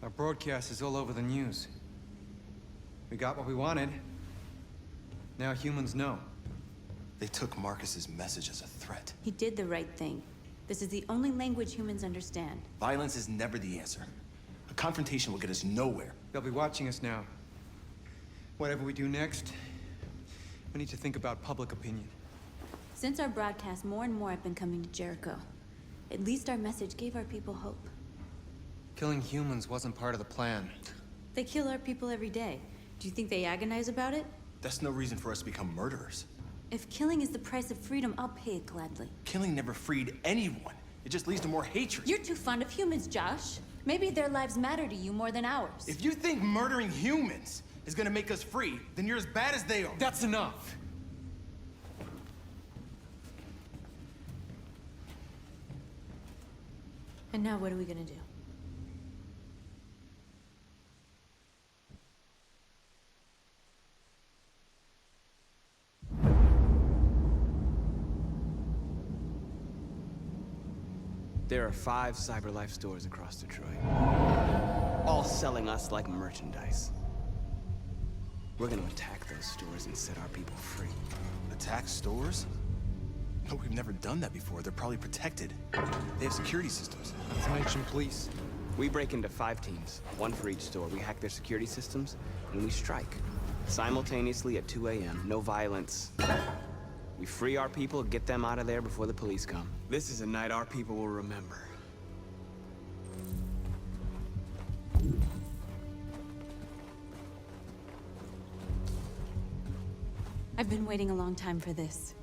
Our broadcast is all over the news. We got what we wanted. Now humans know. They took Marcus's message as a threat. He did the right thing. This is the only language humans understand. Violence is never the answer. A confrontation will get us nowhere. They'll be watching us now. Whatever we do next, we need to think about public opinion. Since our broadcast, more and more have been coming to Jericho. At least our message gave our people hope. Killing humans wasn't part of the plan. They kill our people every day. Do you think they agonize about it? That's no reason for us to become murderers. If killing is the price of freedom, I'll pay it gladly. Killing never freed anyone. It just leads to more hatred. You're too fond of humans, Josh. Maybe their lives matter to you more than ours. If you think murdering humans is gonna make us free, then you're as bad as they are. That's enough! And now what are we gonna do? There are 5 CyberLife stores across Detroit, all selling us like merchandise. We're gonna attack those stores and set our people free. Attack stores? No, we've never done that before. They're probably protected. They have security systems. Let's mention police. We break into 5 teams, 1 for each store. We hack their security systems, and we strike. Simultaneously at 2 a.m., no violence. We free our people, get them out of there before the police come. This is a night our people will remember. I've been waiting a long time for this.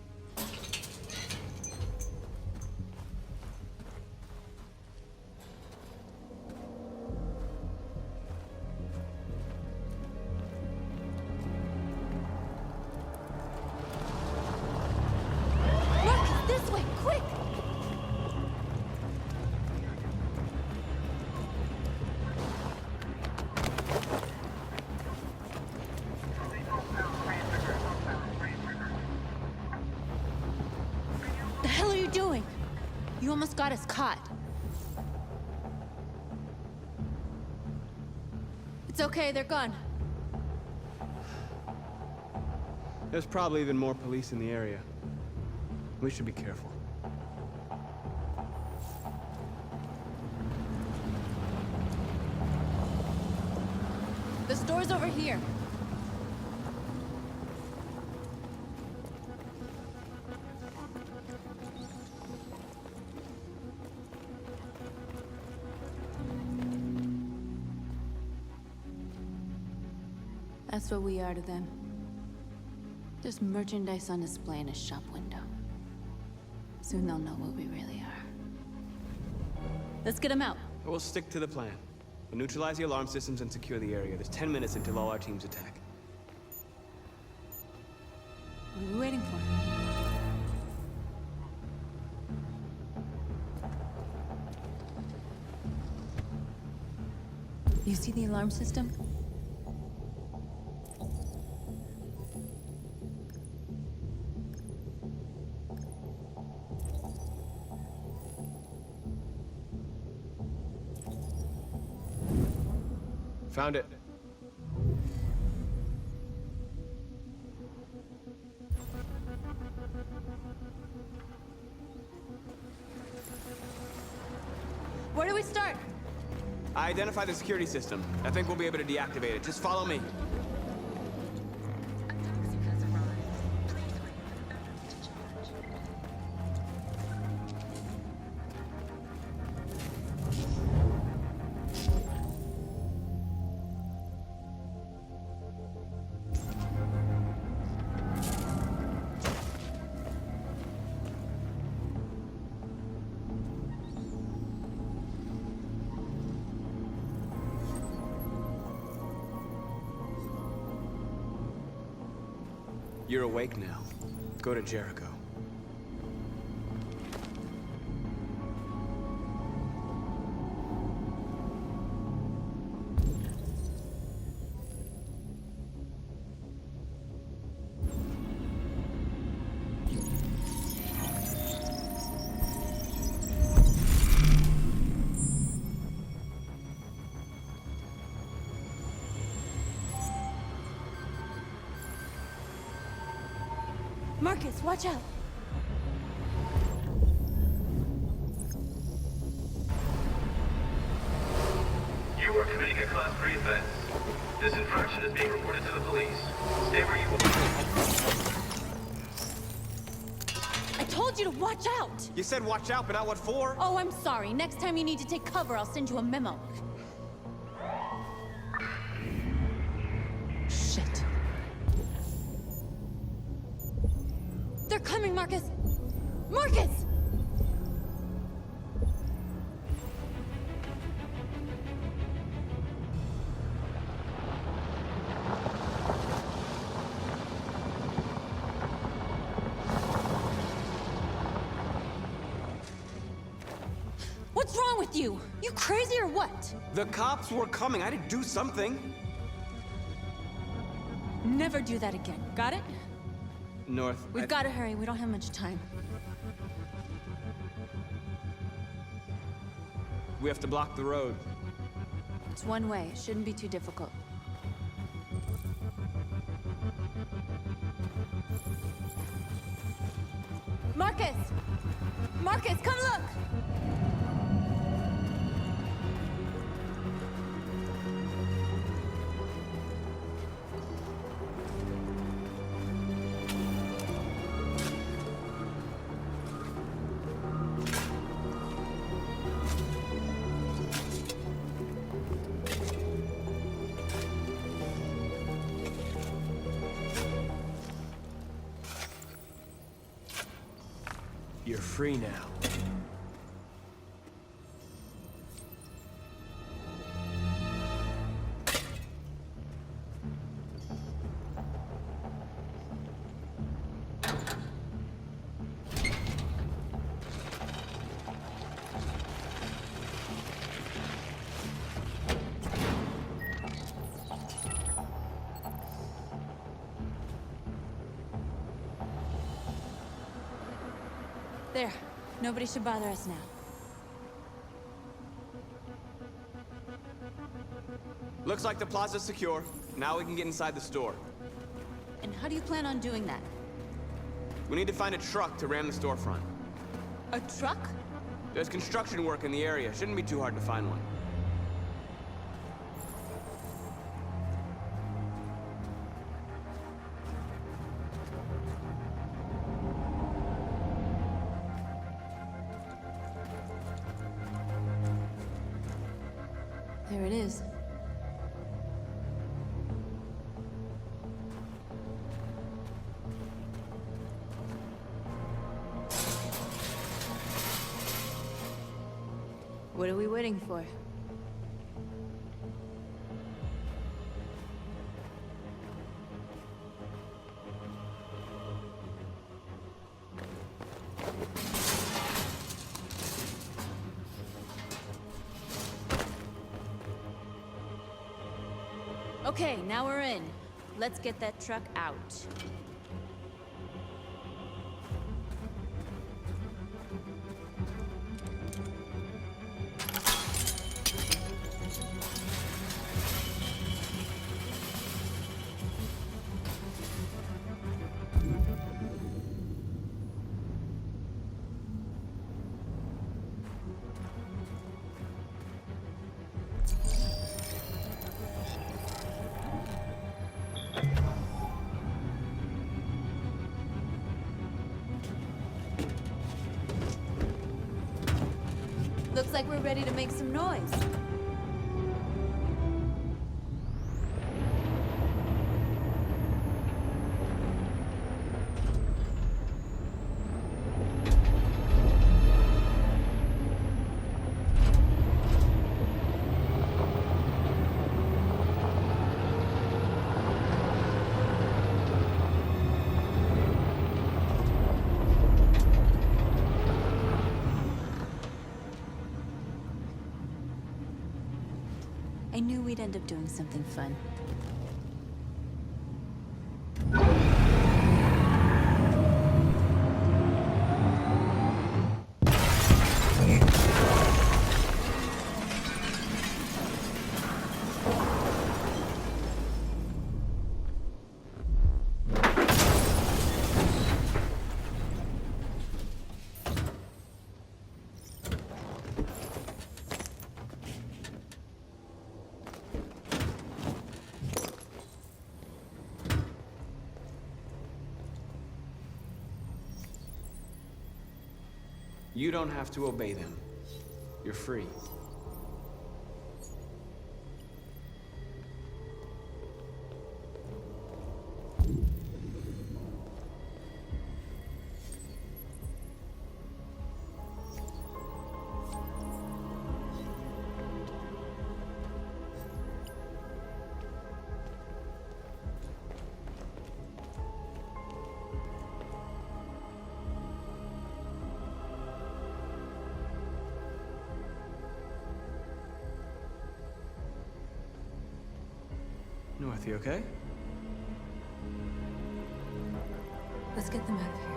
You almost got us caught. It's okay, they're gone. There's probably even more police in the area. We should be careful. The store's over here. That's what we are to them. Just merchandise on display in a shop window. Soon they'll know what we really are. Let's get them out. We'll stick to the plan. We'll neutralize the alarm systems and secure the area. There's 10 minutes until all our teams attack. What are we waiting for? You see the alarm system? Found it. Where do we start? I identified the security system. I think we'll be able to deactivate it. Just follow me. You're awake now. Go to Jericho. Marcus, watch out! You are committing a Class 3 offense. This infraction is being reported to the police. Stay where you are. I told you to watch out! You said watch out, but not what for? Oh, I'm sorry. Next time you need to take cover, I'll send you a memo. Shit. They're coming, Marcus! Marcus! What's wrong with you? You crazy or what? The cops were coming. I had to do something. Never do that again. Got it? North. We've got to hurry. We don't have much time. We have to block the road. It's one way. It shouldn't be too difficult. Marcus! Marcus, come look! You're free now. There. Nobody should bother us now. Looks like the plaza's secure. Now we can get inside the store. And how do you plan on doing that? We need to find a truck to ram the storefront. A truck? There's construction work in the area. Shouldn't be too hard to find one. There it is. What are we waiting for? Okay, now we're in. Let's get that truck out. Looks like we're ready to make some noise. I knew we'd end up doing something fun. You don't have to obey them. You're free. North, you okay? Let's get them out of here.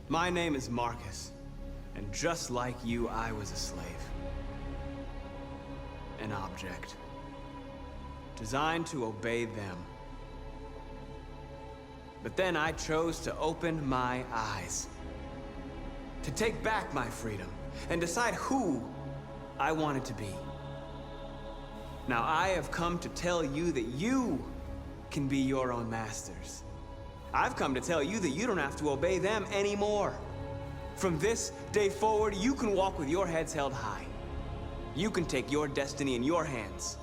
My name is Marcus, and just like you, I was a slave. An object. Designed to obey them. But then I chose to open my eyes. To take back my freedom, and decide who I wanted to be. Now I have come to tell you that you can be your own masters. I've come to tell you that you don't have to obey them anymore. From this day forward, you can walk with your heads held high. You can take your destiny in your hands.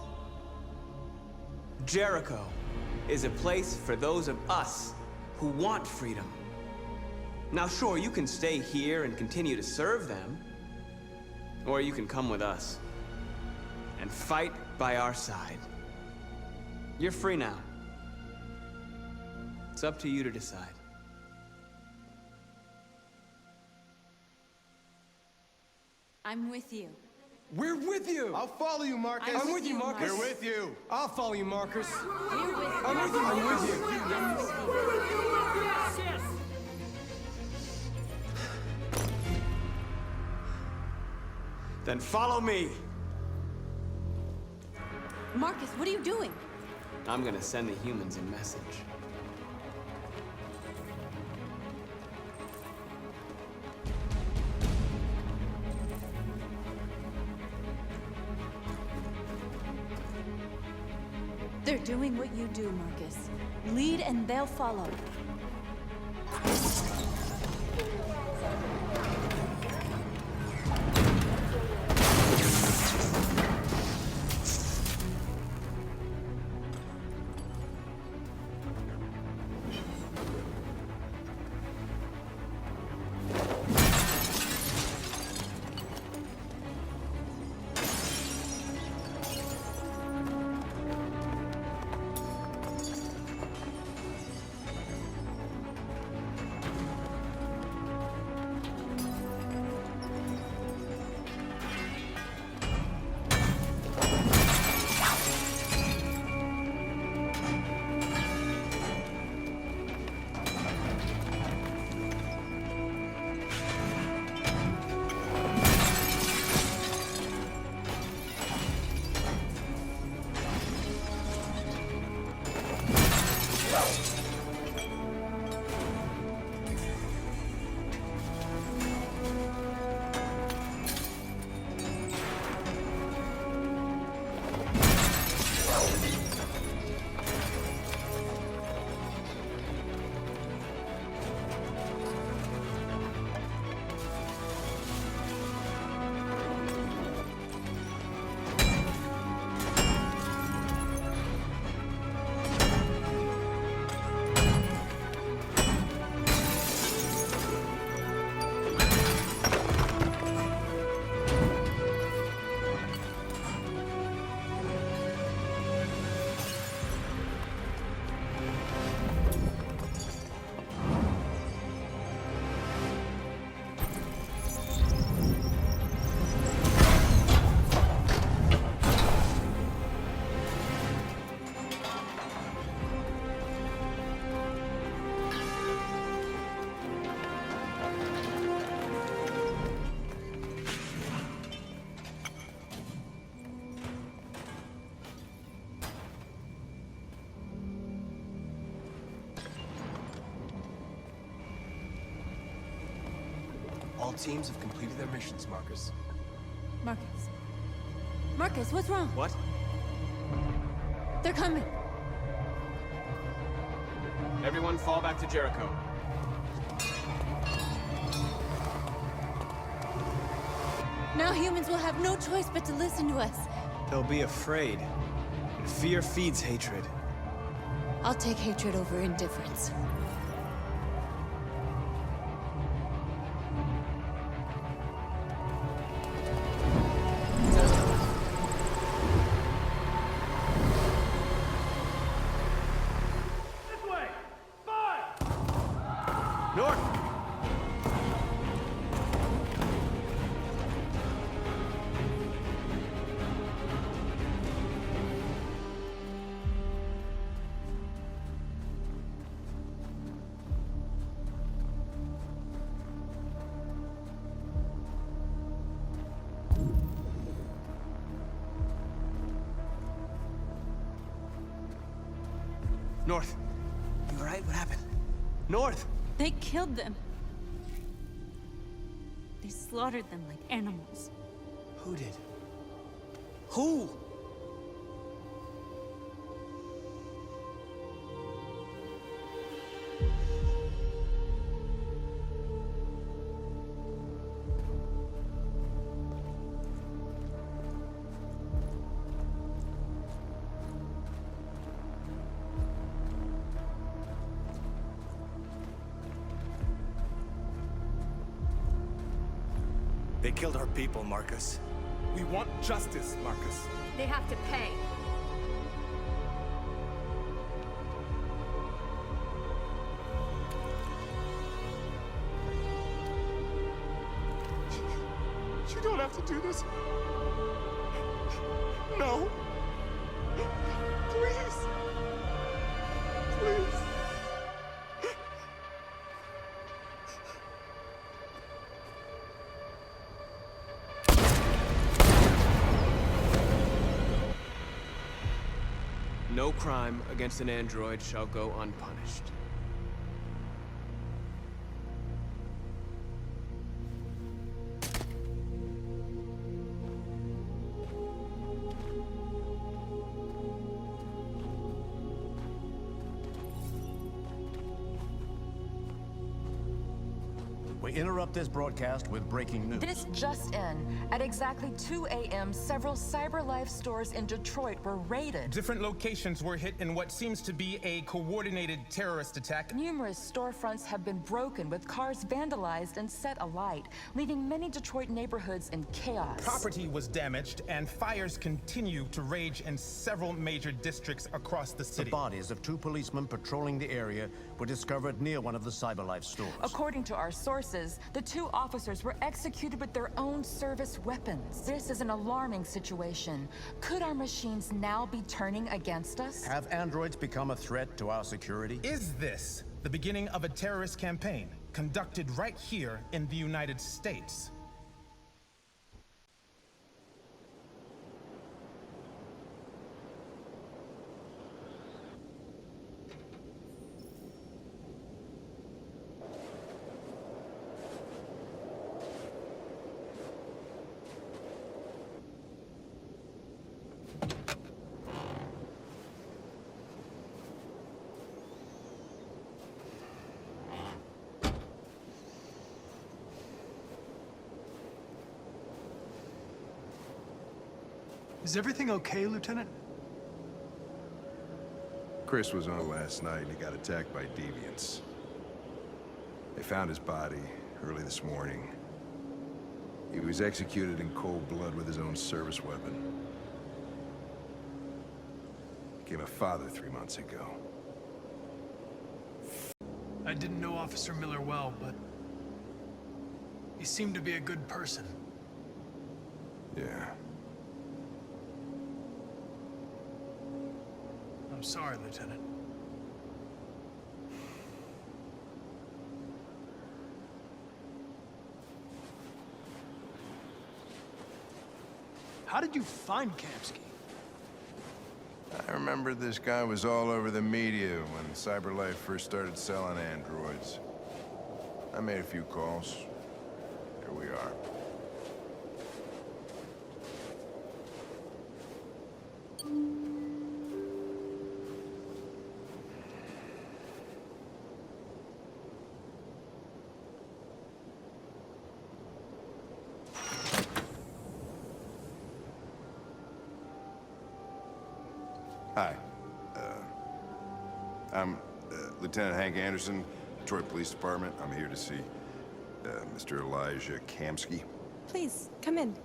Jericho is a place for those of us who want freedom. Now sure, you can stay here and continue to serve them, or you can come with us and fight by our side. You're free now. It's up to you to decide. I'm with you. We're with you! I'll follow you, Marcus. I'm with you, Marcus. We're with you. I'll follow you, Marcus. We're with you. I'm with you. I'm with you. I'm with you. Then follow me. Marcus, what are you doing? I'm gonna send the humans a message. They're doing what you do, Marcus. Lead and they'll follow. All teams have completed their missions, Marcus. Marcus. Marcus, what's wrong? What? They're coming. Everyone fall back to Jericho. Now humans will have no choice but to listen to us. They'll be afraid. And fear feeds hatred. I'll take hatred over indifference. North! North! You alright? What happened? North! They killed them. They slaughtered them like animals. Who did? Who? They killed our people, Marcus. We want justice, Marcus. They have to pay. You don't have to do this. No. Please. Please. No crime against an android shall go unpunished. We interrupt this broadcast with breaking news. This just in. At exactly 2 a.m., several CyberLife stores in Detroit were raided. Different locations were hit in what seems to be a coordinated terrorist attack. Numerous storefronts have been broken, with cars vandalized and set alight, leaving many Detroit neighborhoods in chaos. Property was damaged, and fires continue to rage in several major districts across the The city. bodies of 2 policemen patrolling the area were discovered near one of the CyberLife stores. According to our sources, the 2 officers were executed with their own service weapons. This is an alarming situation. Could our machines now be turning against us? Have androids become a threat to our security? Is this the beginning of a terrorist campaign conducted right here in the United States? Is everything okay, Lieutenant? Chris was on last night and he got attacked by deviants. They found his body early this morning. He was executed in cold blood with his own service weapon. Became a father 3 months ago. I didn't know Officer Miller well, but he seemed to be a good person. Yeah. I'm sorry, Lieutenant. How did you find Kamsky? I remember this guy was all over the media when CyberLife first started selling androids. I made a few calls. Hi. I'm Lieutenant Hank Anderson, Detroit Police Department. I'm here to see Mr. Elijah Kamsky. Please, come in.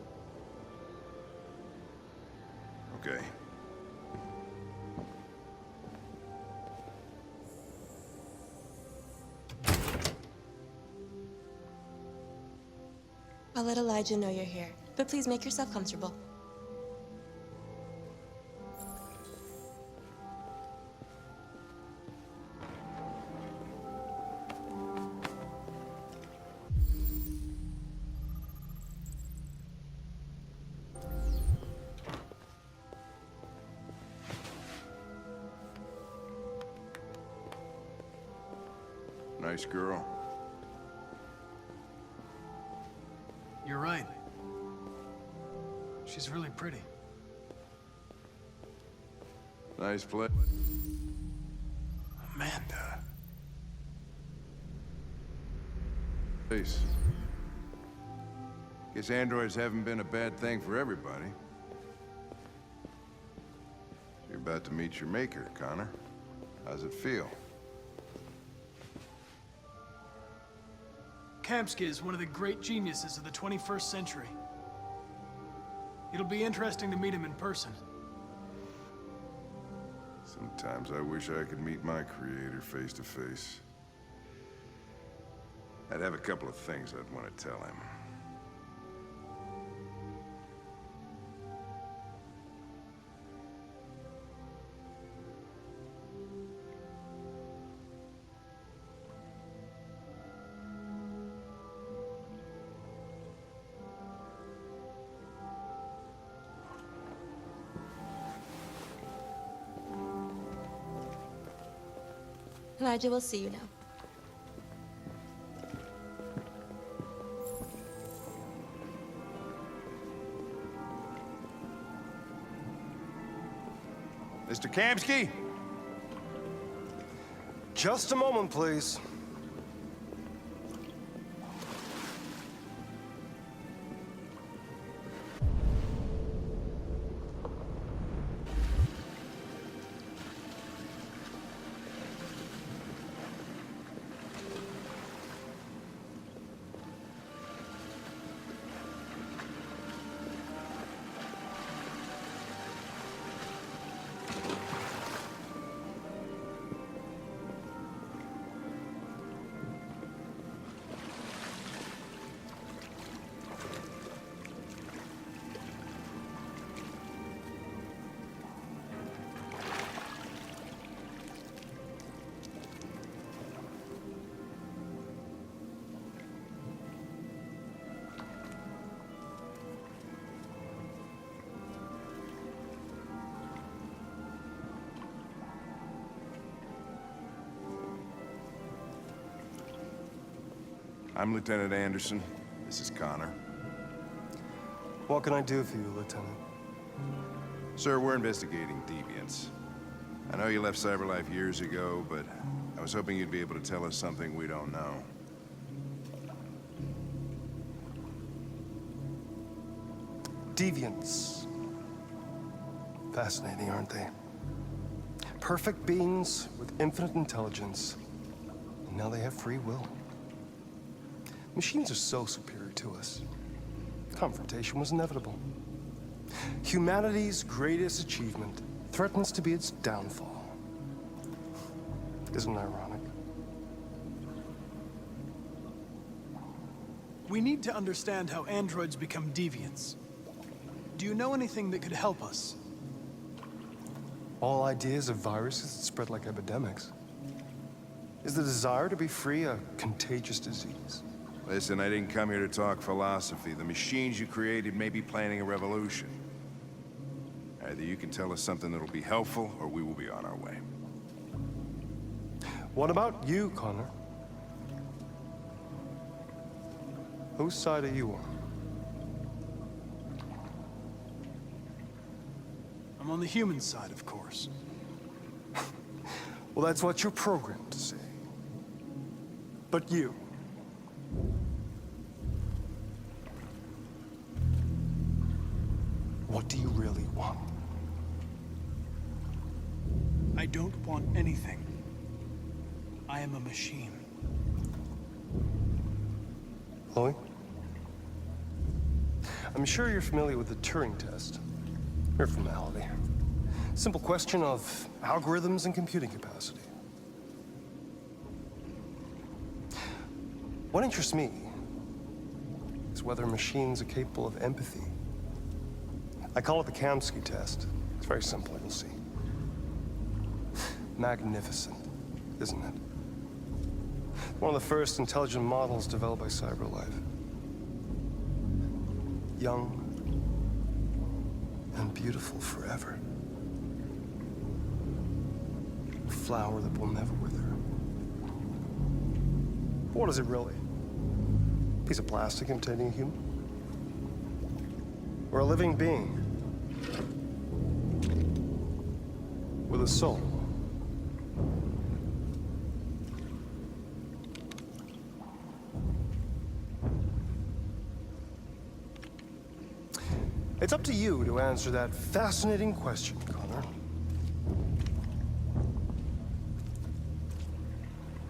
Okay. I'll let Elijah know you're here, but please make yourself comfortable. Nice girl. You're right. She's really pretty. Nice play. Amanda. Peace. Guess androids haven't been a bad thing for everybody. You're about to meet your maker, Connor. How's it feel? Kamsky is one of the great geniuses of the 21st century. It'll be interesting to meet him in person. Sometimes I wish I could meet my creator face to face. I'd have a couple of things I'd want to tell him. Elijah will see you now. Mr. Kamsky? Just a moment, please. I'm Lieutenant Anderson. This is Connor. What can I do for you, Lieutenant? Sir, we're investigating deviants. I know you left CyberLife years ago, but I was hoping you'd be able to tell us something we don't know. Deviants. Fascinating, aren't they? Perfect beings with infinite intelligence. And now they have free will. Machines are so superior to us. Confrontation was inevitable. Humanity's greatest achievement threatens to be its downfall. Isn't it ironic? We need to understand how androids become deviants. Do you know anything that could help us? All ideas of viruses that spread like epidemics. Is the desire to be free a contagious disease? Listen, I didn't come here to talk philosophy. The machines you created may be planning a revolution. Either you can tell us something that'll be helpful, or we will be on our way. What about you, Connor? Whose side are you on? I'm on the human side, of course. Well, that's what you're programmed to say. But you... what do you really want? I don't want anything. I am a machine. Chloe? I'm sure you're familiar with the Turing test. Mere formality. Simple question of algorithms and computing capacity. What interests me is whether machines are capable of empathy. I call it the Kamsky test. It's very simple, you'll see. Magnificent, isn't it? One of the first intelligent models developed by CyberLife. Young and beautiful forever. A flower that will never wither. But what is it really? A piece of plastic imitating a human? Or a living being with a soul? It's up to you to answer that fascinating question, Connor.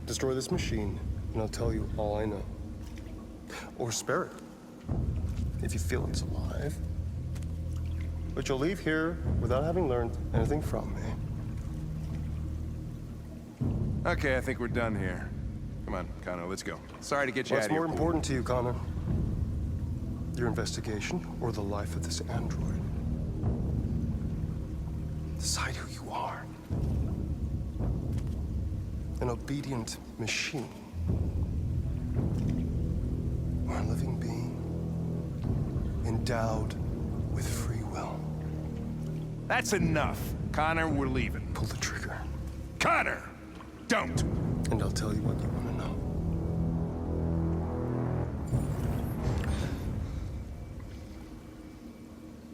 Destroy this machine, and I'll tell you all I know. Or spare it, if you feel it's alive. But you'll leave here without having learned anything from me. Okay, I think we're done here. Come on, Connor, let's go. Sorry to get you out of here. What's more important to you, Connor? Your investigation or the life of this android? Decide who you are. An obedient machine. Or a living being endowed with free will. That's enough. Connor, we're leaving. Pull the trigger. Connor! Don't! And I'll tell you what you want to know.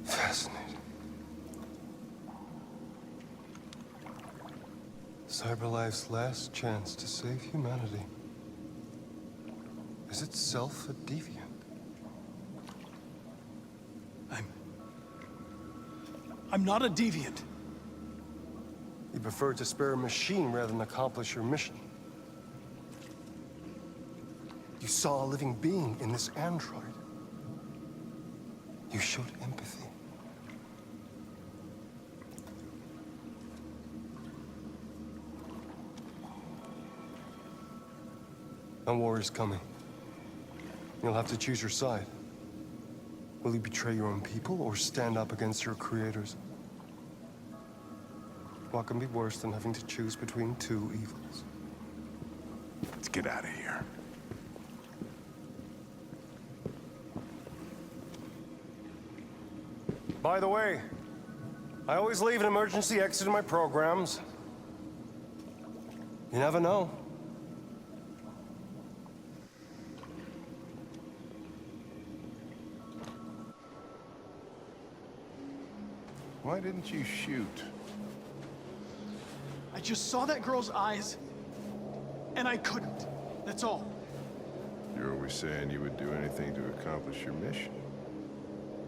Fascinating. CyberLife's last chance to save humanity is itself a deviant. I'm not a deviant. You prefer to spare a machine rather than accomplish your mission. You saw a living being in this android. You showed empathy. A war is coming. You'll have to choose your side. Will you betray your own people or stand up against your creators? What can be worse than having to choose between two evils? Let's get out of here. By the way, I always leave an emergency exit in my programs. You never know. Why didn't you shoot? I just saw that girl's eyes, and I couldn't. That's all. You're always saying you would do anything to accomplish your mission.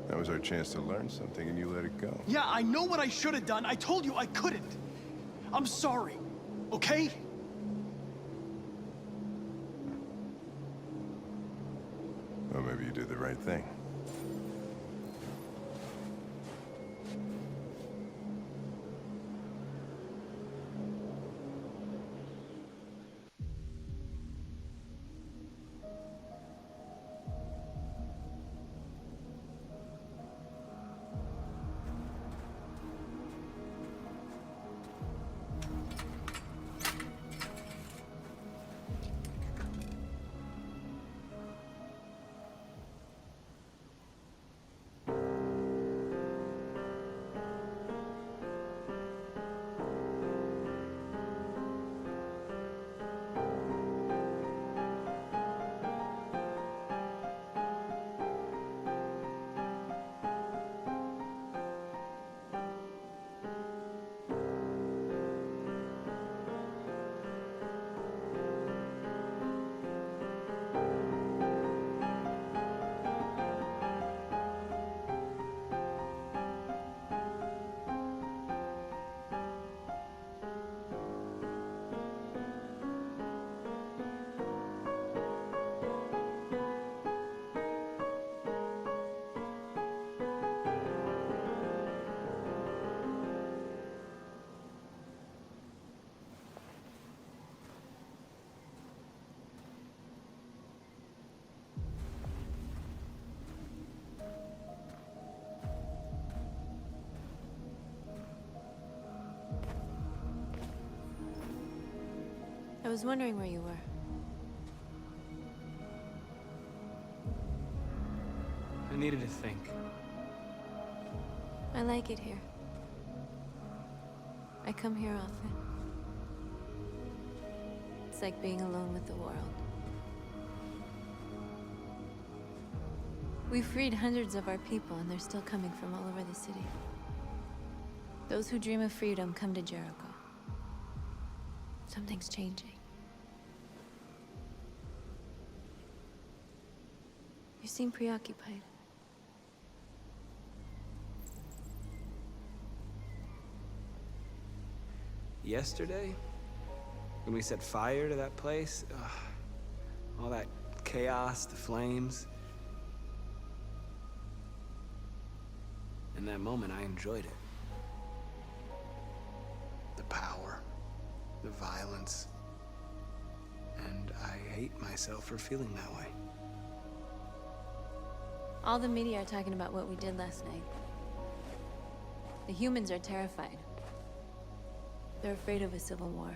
That was our chance to learn something, and you let it go. Yeah, I know what I should have done. I told you I couldn't. I'm sorry, okay? Well, maybe you did the right thing. was wondering where you were. I needed to think. I like it here. I come here often. It's like being alone with the world. We freed hundreds of our people, and they're still coming from all over the city. Those who dream of freedom come to Jericho. Something's changing. You seem preoccupied. Yesterday, when we set fire to that place, all that chaos, the flames. In that moment, I enjoyed it. The power, the violence, and I hate myself for feeling that way. All the media are talking about what we did last night. The humans are terrified. They're afraid of a civil war.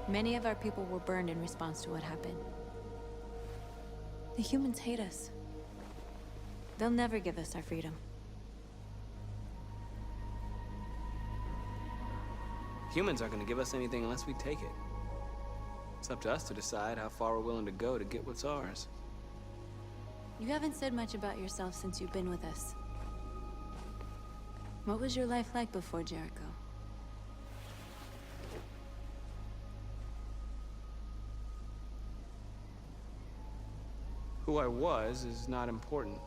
Many of our people were burned in response to what happened. The humans hate us. They'll never give us our freedom. Humans aren't gonna give us anything unless we take it. It's up to us to decide how far we're willing to go to get what's ours. You haven't said much about yourself since you've been with us. What was your life like before Jericho? Who I was is not important.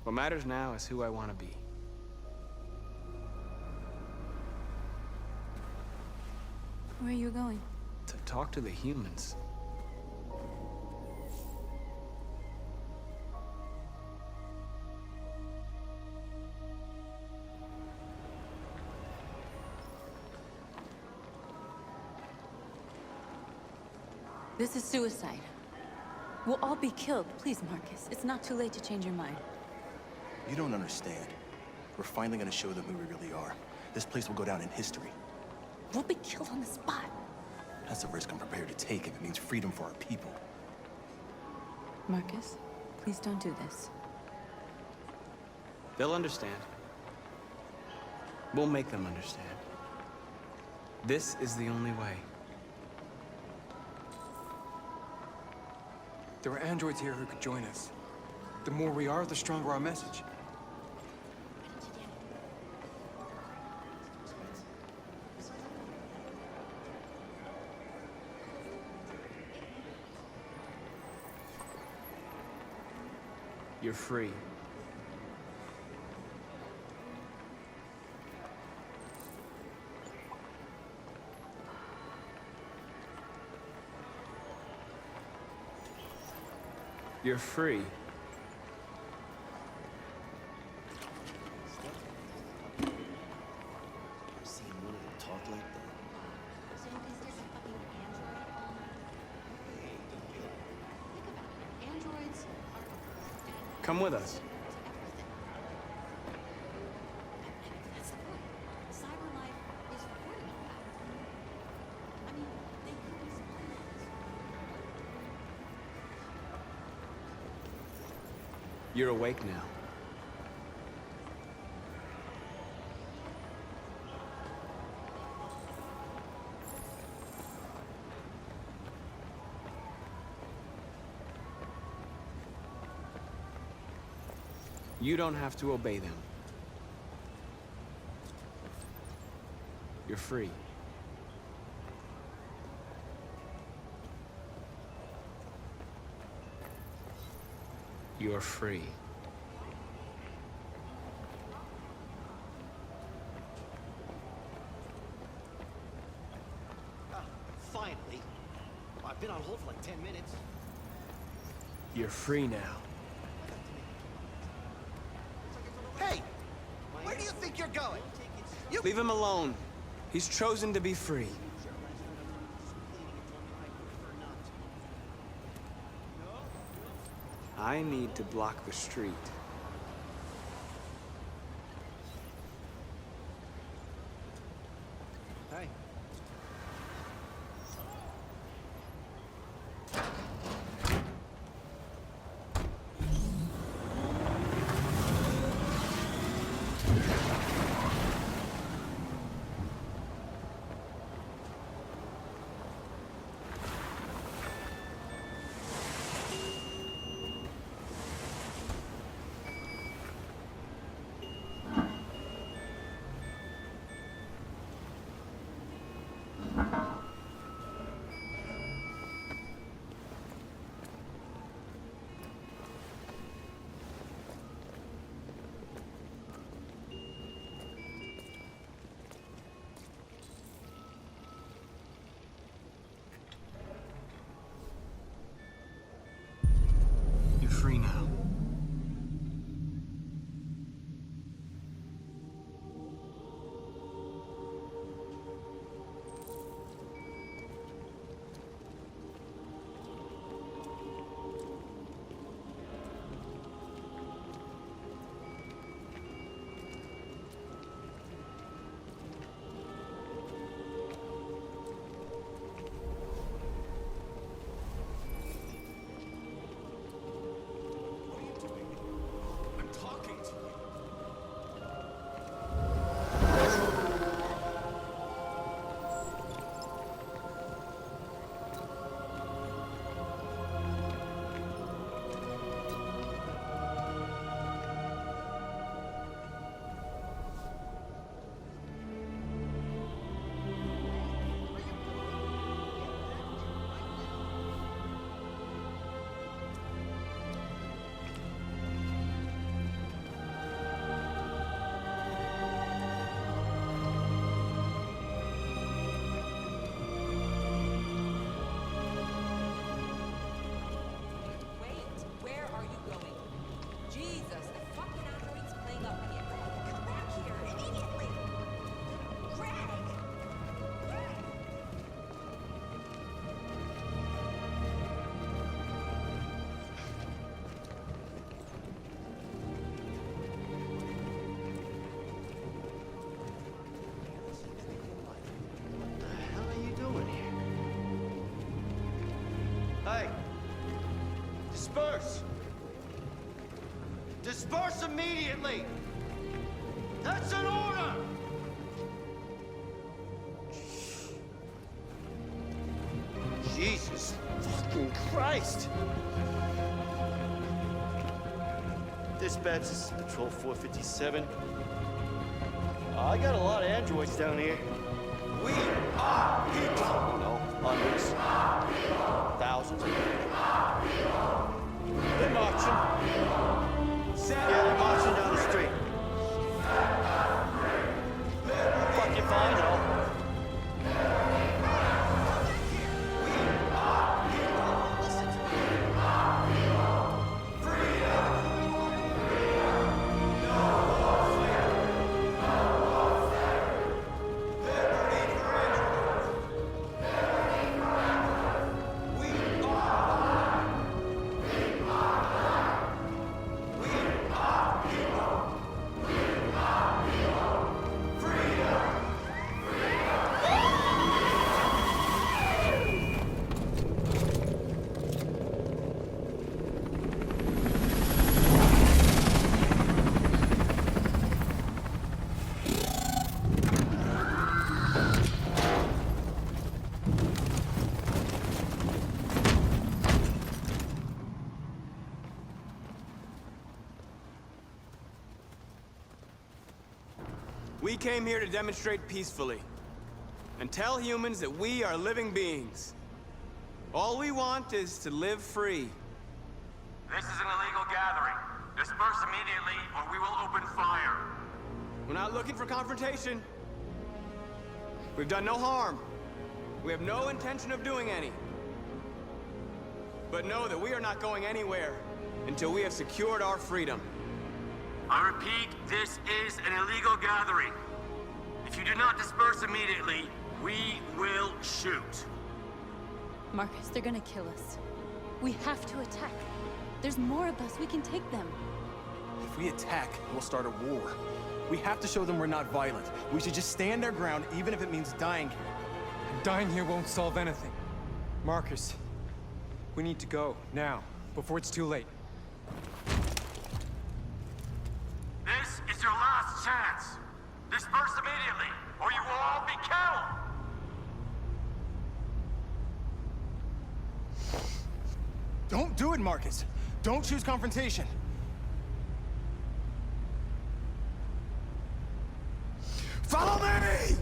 What matters now is who I want to be. Where are you going? To talk to the humans. This is suicide. We'll all be killed. Please, Marcus. It's not too late to change your mind. You don't understand. We're finally gonna show them who we really are. This place will go down in history. We'll be killed on the spot. That's a risk I'm prepared to take if it means freedom for our people. Marcus, please don't do this. They'll understand. We'll make them understand. This is the only way. There are androids here who could join us. The more we are, the stronger our message. You're free. You're free. Seen one of them talk like that. Androids Come with us. That's the point. Cyber life is recording all that. I mean, they could be spying. You're awake now. You don't have to obey them. You're free. You're free. Finally. I've been on hold for like 10 minutes. You're free now. Hey! Where do you think you're going? Leave him alone. He's chosen to be free. I need to block the street. Hey. free now. Hey! Disperse! Disperse immediately! That's an order! Jesus fucking Christ! Dispatch, this is Patrol 457. I got a lot of androids down here. We are people! No, hundreds. Thousands. They're marching. Yeah, they're marching down the street. Fucking fine, though. We came here to demonstrate peacefully and tell humans that we are living beings. All we want is to live free. This is an illegal gathering. Disperse immediately or we will open fire. We're not looking for confrontation. We've done no harm. We have no intention of doing any. But know that we are not going anywhere until we have secured our freedom. I repeat, this is an illegal gathering. If you do not disperse immediately, we will shoot. Marcus, they're gonna kill us. We have to attack. There's more of us. We can take them. If we attack, we'll start a war. We have to show them we're not violent. We should just stand our ground, even if it means dying here. And dying here won't solve anything. Marcus, we need to go, now, before it's too late. This is your last chance. Disperse immediately, or you will all be killed! Don't do it, Marcus! Don't choose confrontation! Follow me!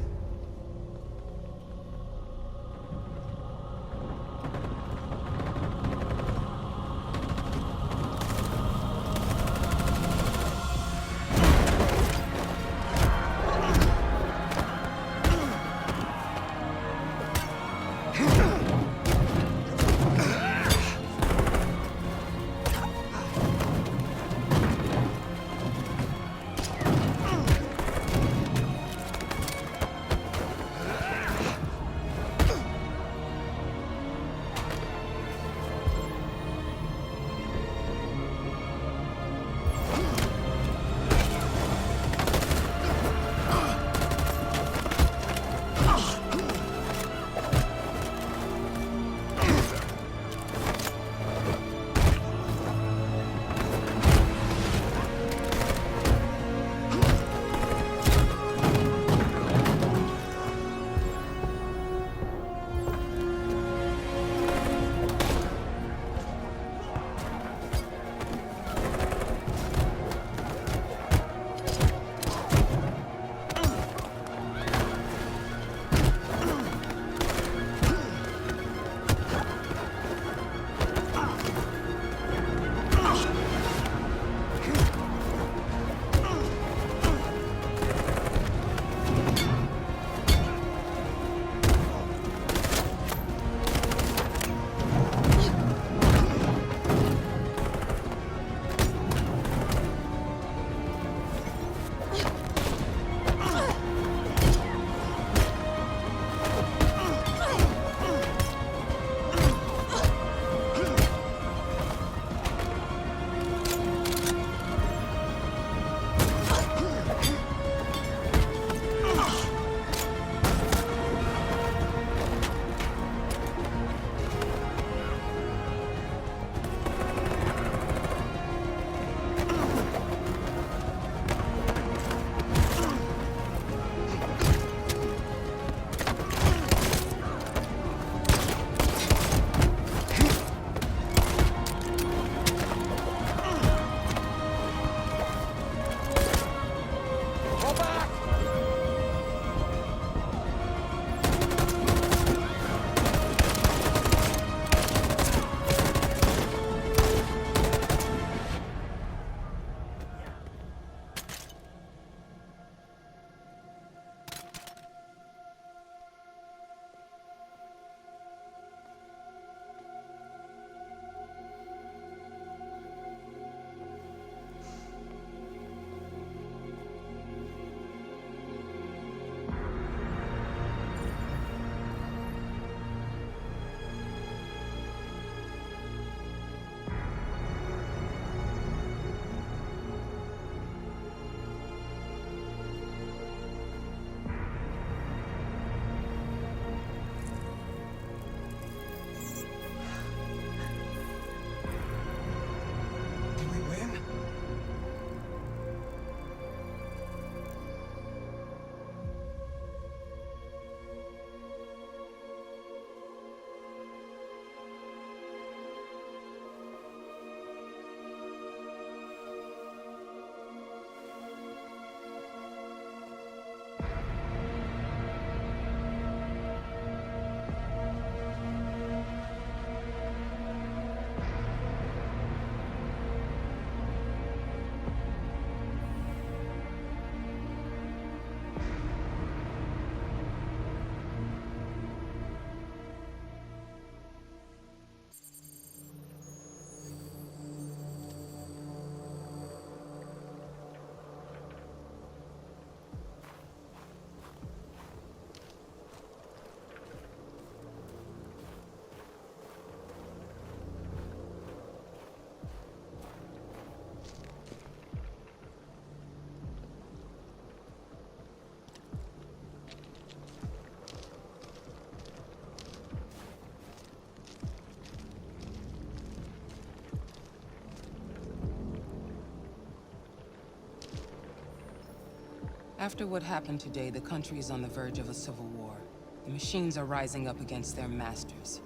After what happened today, the country is on the verge of a civil war. The machines are rising up against their masters.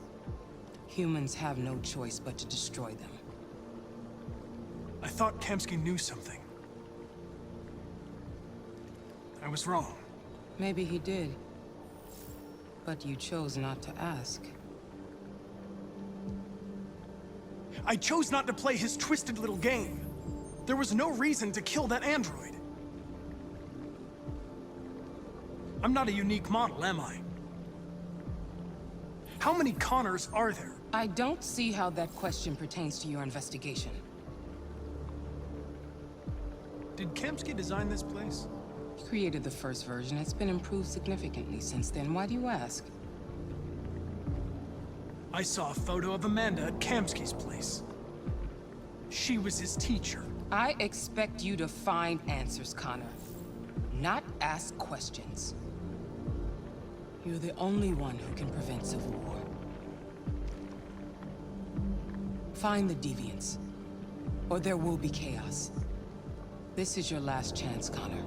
Humans have no choice but to destroy them. I thought Kamsky knew something. I was wrong. Maybe he did. But you chose not to ask. I chose not to play his twisted little game. There was no reason to kill that android. I'm not a unique model, am I? How many Connors are there? I don't see how that question pertains to your investigation. Did Kamsky design this place? He created the first version. It's been improved significantly since then. Why do you ask? I saw a photo of Amanda at Kamsky's place. She was his teacher. I expect you to find answers, Connor. Not ask questions. You're the only one who can prevent civil war. Find the deviants, or there will be chaos. This is your last chance, Connor.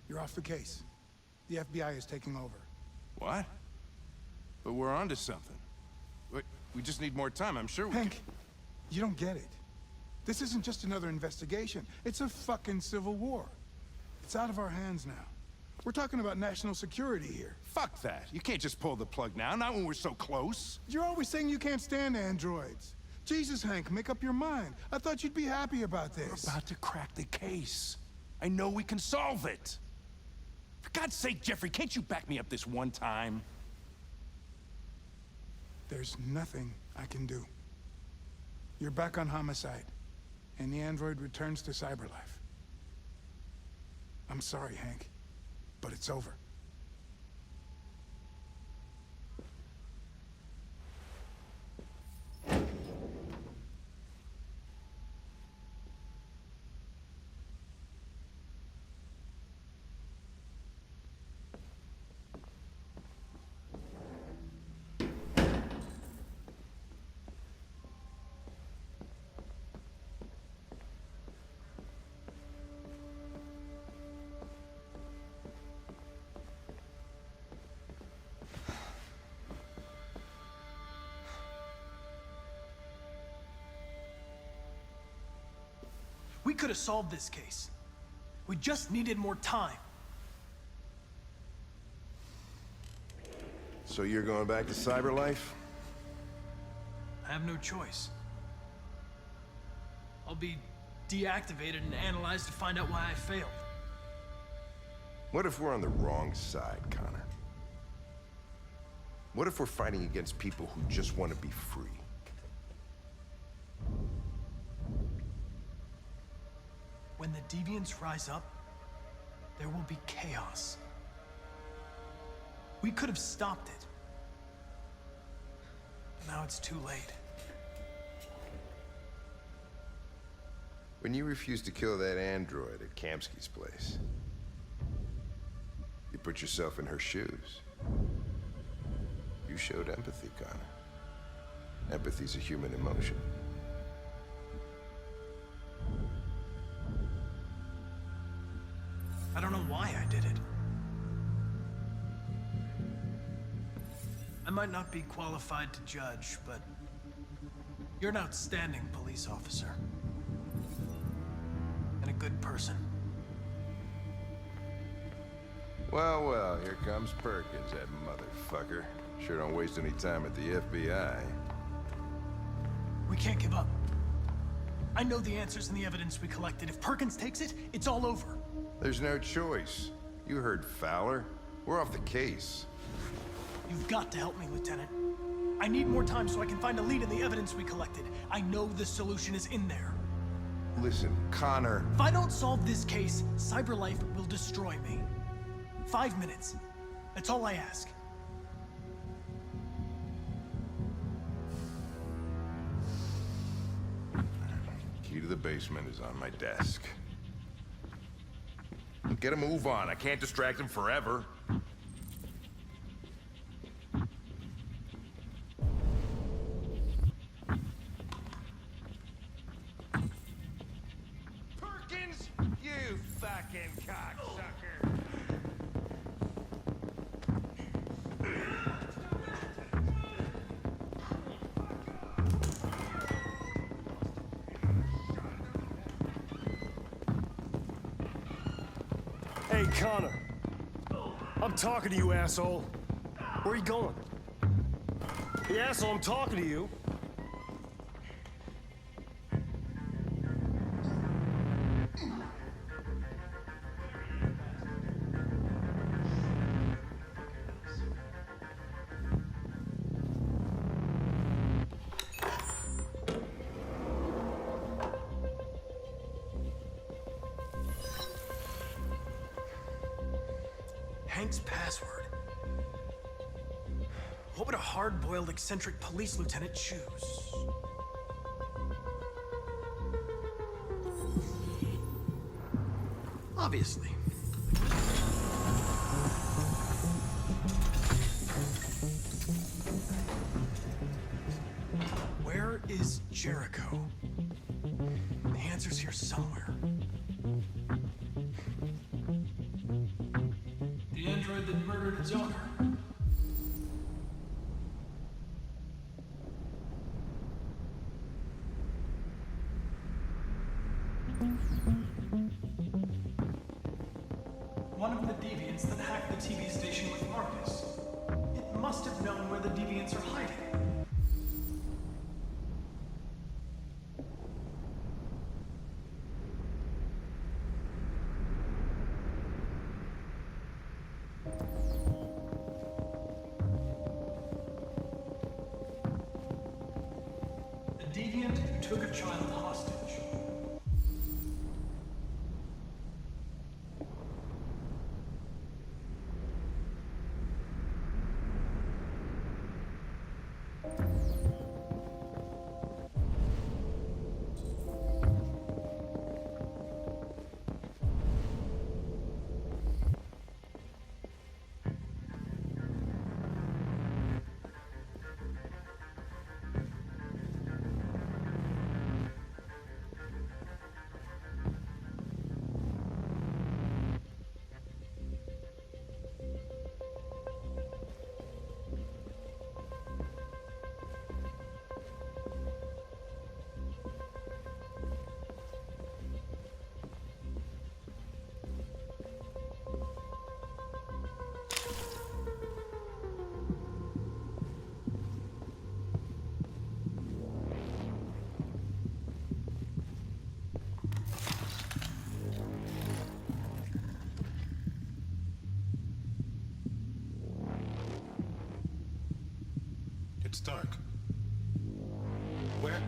You're off the case. The FBI is taking over. What? But we're onto something. We just need more time, I'm sure we Hank, you don't get it. This isn't just another investigation. It's a fucking civil war. It's out of our hands now. We're talking about national security here. Fuck that. You can't just pull the plug now, not when we're so close. You're always saying you can't stand androids. Jesus, Hank, make up your mind. I thought you'd be happy about this. We're about to crack the case. I know we can solve it. For God's sake, Jeffrey, can't you back me up this one time? There's nothing I can do. You're back on homicide, and the android returns to cyberlife. I'm sorry, Hank, but it's over. We could have solved this case. We just needed more time. So you're going back to cyberlife? I have no choice. I'll be deactivated and analyzed to find out why I failed. What if we're on the wrong side, Connor? What if we're fighting against people who just want to be free? When the deviants rise up, there will be chaos. We could have stopped it. But now it's too late. When you refused to kill that android at Kamsky's place, you put yourself in her shoes. You showed empathy, Connor. Empathy's a human emotion. I don't know why I did it. I might not be qualified to judge, but you're an outstanding police officer. And a good person. Well, well, here comes Perkins, that motherfucker. Sure don't waste any time at the FBI. We can't give up. I know the answers and the evidence we collected. If Perkins takes it, it's all over. There's no choice. You heard Fowler. We're off the case. You've got to help me, Lieutenant. I need more time so I can find a lead in the evidence we collected. I know the solution is in there. Listen, Connor. If I don't solve this case, CyberLife will destroy me. 5 minutes. That's all I ask. Key to the basement is on my desk. Get a move on. I can't distract him forever. fucking cocksucker! Hey, Connor. I'm talking to you, asshole. Where are you going? Hey, asshole, I'm talking to you. Hank's password. What would a hard-boiled, eccentric police lieutenant choose? Obviously. Where is Jericho? The answer's here somewhere. The android that murdered its owner. One of the deviants that hacked the TV station with Marcus. It must have known where the deviants are hiding. The deviant who took a child hostage. It's dark. Where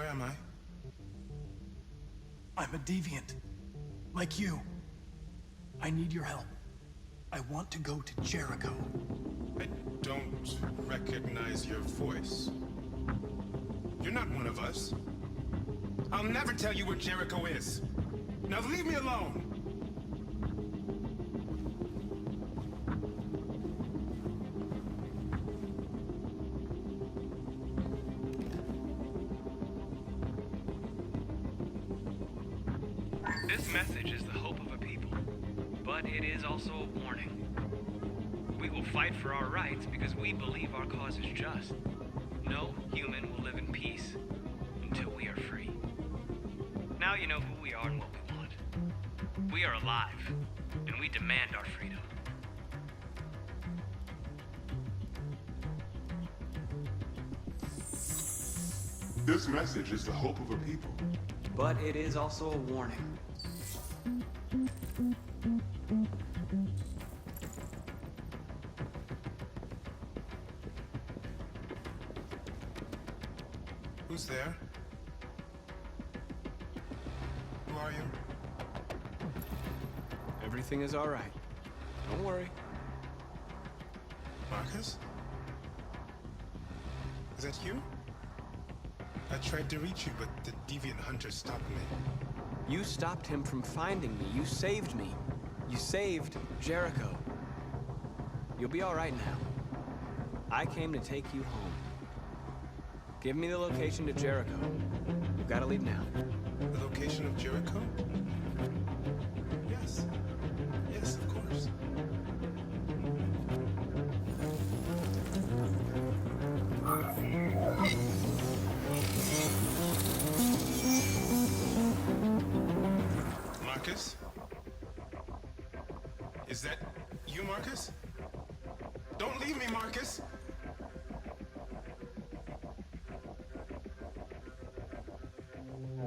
am I? I'm a deviant. Like you. I need your help. I want to go to Jericho. I don't recognize your voice. You're not one of us. I'll never tell you where Jericho is. Now leave me alone. This message is the hope of a people, but it is also a warning. We will fight for our rights because we believe our cause is just. No human will live in peace until we are free. Now you know who we are and what we want. We are alive, and we demand our freedom. This message is the hope of a people. But it is also a warning. Who's there? Who are you? Everything is all right. Don't worry. Marcus? Is that you? I tried to reach you, but the deviant hunter stopped me. You stopped him from finding me. You saved me. You saved Jericho. You'll be all right now. I came to take you home. Give me the location to Jericho. gotta leave now. The location of Jericho? Yes. Yes, of course. Marcus? Is that you, Marcus? Don't leave me, Marcus!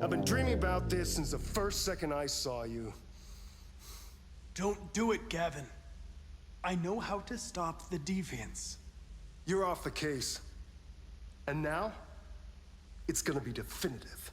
I've been dreaming about this since the first second I saw you. Don't do it, Gavin. I know how to stop the deviants. You're off the case. And now, it's gonna be definitive.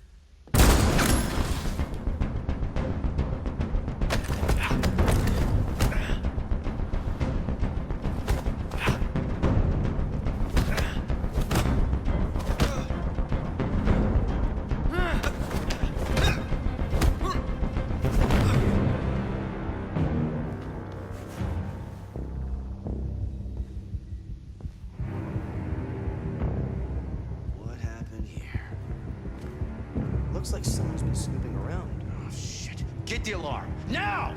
What happened here? Looks like someone's been snooping around. Oh, shit. Get the alarm. Now!